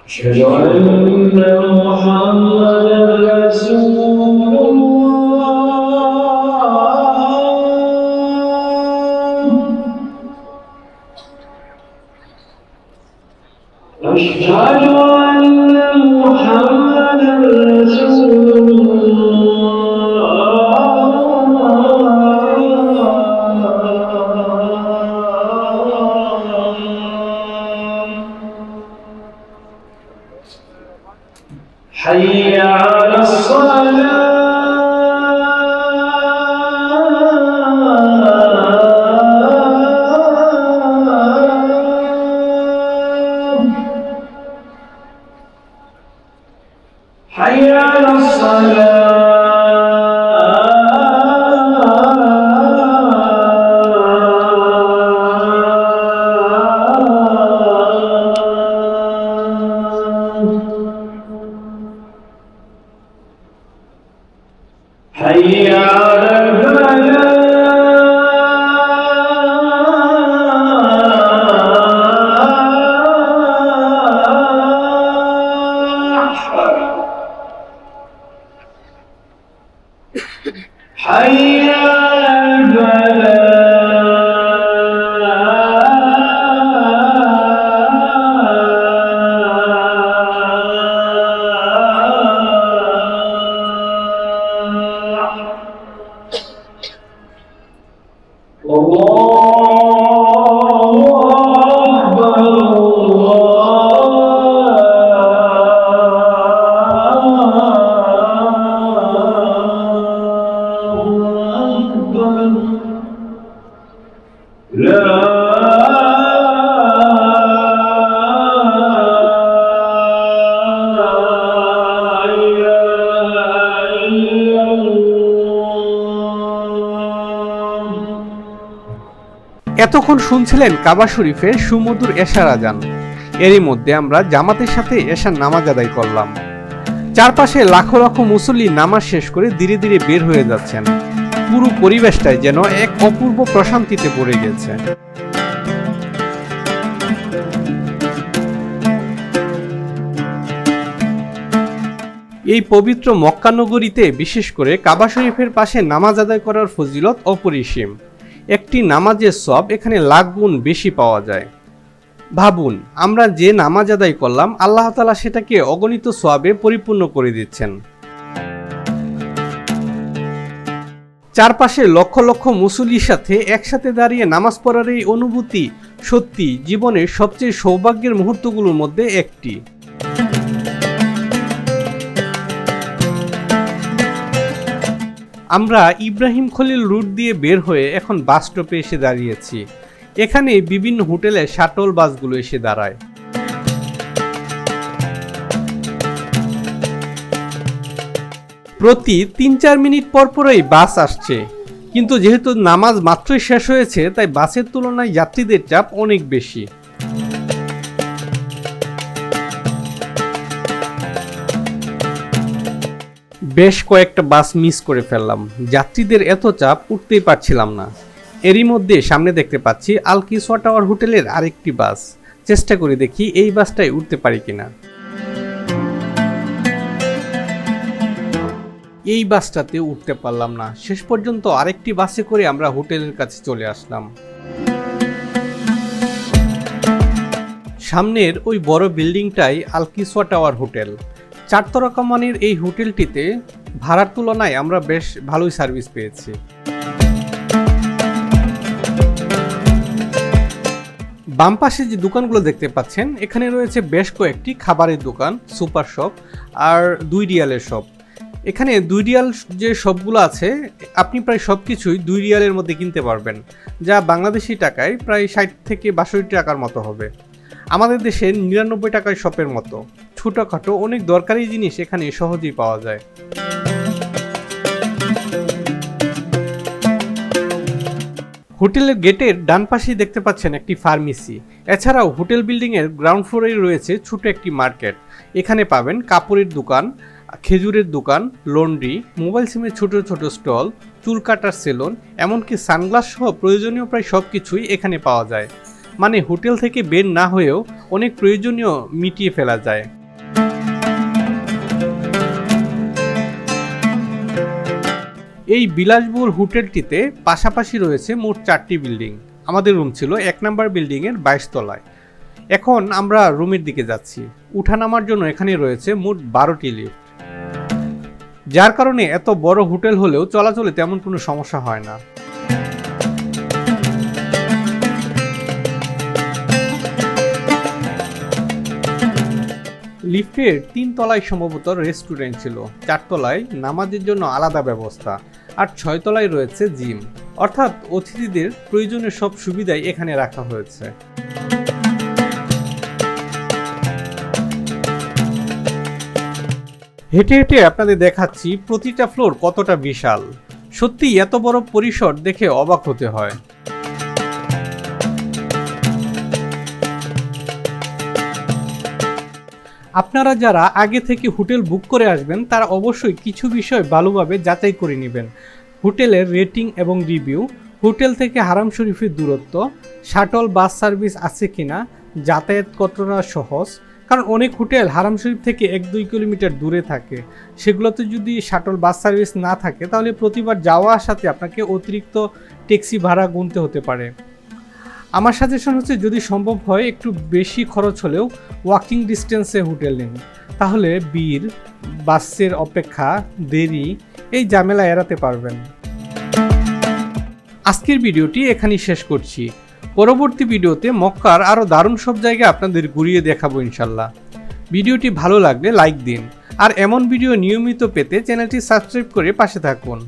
أشهد أن محمدا رسول الله أشهد أن محمدا رسول حي على الصلاة حي على الصلاة حي على الفلاح حي على এতক্ষণ শুনছিলেন কাবা শরীফের সুমধুর এশার আজান। এরই মধ্যে আমরা জামাতের সাথে এশার নামাজ আদায় করলাম। চারপাশে লাখো লাখো মুসল্লি নামাজ শেষ করে ধীরে ধীরে বের হয়ে যাচ্ছেন। পুরো পরিবেশটাই যেন এক অপূর্ব প্রশান্তিতে পড়ে গেছে। এই পবিত্র মক্কা নগরীতে বিশেষ করে কাবা শরীফের পাশে নামাজ আদায় করার ফজিলত অপরিসীম। একটি নামাজের সওয়াব এখানে লাখ গুণ বেশি পাওয়া যায়। ভাবুন, আমরা যে নামাজ আদায় করলাম, আল্লাহ তাআলা সেটাকে অগণিত সওয়াবে পরিপূর্ণ করে দিচ্ছেন। চারপাশে লক্ষ লক্ষ মুসল্লির সাথে একসাথে দাঁড়িয়ে নামাজ পড়ার এই অনুভূতি সত্যি জীবনের সবচেয়ে সৌভাগ্যের মুহূর্তগুলোর মধ্যে একটি। আমরা ইব্রাহিম খলিল রুট দিয়ে বের হয়ে এখন বাস স্টপে এসে দাঁড়িয়েছি। এখানে বিভিন্ন হোটেলে শাটল বাসগুলো এসে দাঁড়ায়। প্রতি ৩-৪ মিনিট পর পরই বাস আসছে, কিন্তু যেহেতু নামাজ মাত্রই শেষ হয়েছে তাই বাসের তুলনায় যাত্রীদের চাপ অনেক বেশি। বেশ কয়েকটা বাস মিস করে ফেললাম। যাত্রীদের এত চাপ, উঠতেই পারছিলাম না। এরই মধ্যে সামনে দেখতে পাচ্ছি আল কিসওয়া টাওয়ার হোটেলের আরেকটি বাস। চেষ্টা করে দেখি এই বাসটায় উঠতে পারি কিনা। এই বাসটাতে উঠতে পারলাম না। শেষ পর্যন্ত আরেকটি বাসে করে আমরা হোটেলের কাছে চলে আসলাম। সামনের ওই বড় বিল্ডিংটাই আল কিসওয়া টাওয়ার হোটেল। 4 তারকা মানের এই হোটেলটিতে ভাড়ার তুলনায় আমরা বেশ ভালোই সার্ভিস পেয়েছি। বাম পাশে যে দোকানগুলো দেখতে পাচ্ছেন এখানে রয়েছে বেশ কয়েকটি খাবারের দোকান, সুপার শপ আর 2 রিয়ালের শপ। এখানে 2 রিয়াল যে শপগুলো আছে আপনি প্রায় সব কিছুই 2 রিয়ালের মধ্যে কিনতে পারবেন, যা বাংলাদেশি টাকায় প্রায় 60 থেকে 62 টাকার মতো হবে। আমাদের দেশের 99 টাকার শপের মতো ছোটোখাটো অনেক দরকারি জিনিস এখানে সহজেই পাওয়া যায়। হোটেলের গেটের ডান পাশেই দেখতে পাচ্ছেন একটি ফার্মেসি। এছাড়াও হোটেল বিল্ডিংয়ের গ্রাউন্ড ফ্লোরেই রয়েছে ছোট একটি মার্কেট। এখানে পাবেন কাপড়ের দোকান, খেজুরের দোকান, লন্ড্রি, মোবাইল সিমের ছোট ছোট স্টল, চুল কাটার সেলুন, এমনকি সানগ্লাস সহ প্রয়োজনীয় প্রায় সব কিছুই এখানে পাওয়া যায়। মানে হোটেল থেকে বের না হয়েও অনেক প্রয়োজনীয় মিটিয়ে ফেলা যায়। এই বিলাসবহুল হোটেলটিতে পাশাপাশি রয়েছে মোট 4টি বিল্ডিং। আমাদের রুম ছিল 1 নম্বর বিল্ডিংয়ের 22 তলায়। এখন আমরা রুমের দিকে যাচ্ছি। উঠানামার জন্য এখানে রয়েছে মোট 12টি লিফট, যার কারণে এত বড় হোটেল হলেও চলাচলে তেমন কোনো সমস্যা হয় না। লিফটের 3 তলায় সম্ভবত রেস্টুরেন্ট ছিল, 4 তলায় নামাজের জন্য আলাদা ব্যবস্থা, আর 6 তলায় রয়েছে জিম। অর্থাৎ অতিথিদের প্রয়োজনীয় সব সুবিধাই এখানে রাখা হয়েছে। হেঁটে হেঁটে আপনাদের দেখাচ্ছি প্রতিটা ফ্লোর কতটা বিশাল। সত্যি এত বড় পরিসর দেখে অবাক হতে হয়। আপনারা যারা আগে থেকে হোটেল বুক করে আসবেন তারা অবশ্যই কিছু বিষয় ভালোভাবে যাচাই করে নেবেন। হোটেলের রেটিং এবং রিভিউ, হোটেল থেকে হারাম শরীফের দূরত্ব, শাটল বাস সার্ভিস আছে কিনা, যাতায়াত কতটা সহজ। কারণ অনেক হোটেল হারাম শরীফ থেকে 1-2 কিলোমিটার দূরে থাকে, সেগুলোতে যদি শাটল বাস সার্ভিস না থাকে তাহলে প্রতিবার যাওয়া আসাতে আপনাকে অতিরিক্ত ট্যাক্সি ভাড়া গুনতে হতে পারে। আমার সাজেশন হচ্ছে যদি সম্ভব হয় একটু বেশি খরচ হলেও ওয়াকিং ডিস্টেন্সে হোটেল নিন, তাহলে ভিড়, বাসের অপেক্ষা, দেরি, এই ঝামেলা এড়াতে পারবেন। আজকের ভিডিওটি এখানেই শেষ করছি। পরবর্তী ভিডিওতে মক্কার আরও দারুণ সব জায়গা আপনাদের ঘুরিয়ে দেখাবো ইনশাল্লাহ। ভিডিওটি ভালো লাগলে লাইক দিন, আর এমন ভিডিও নিয়মিত পেতে চ্যানেলটি সাবস্ক্রাইব করে পাশে থাকুন।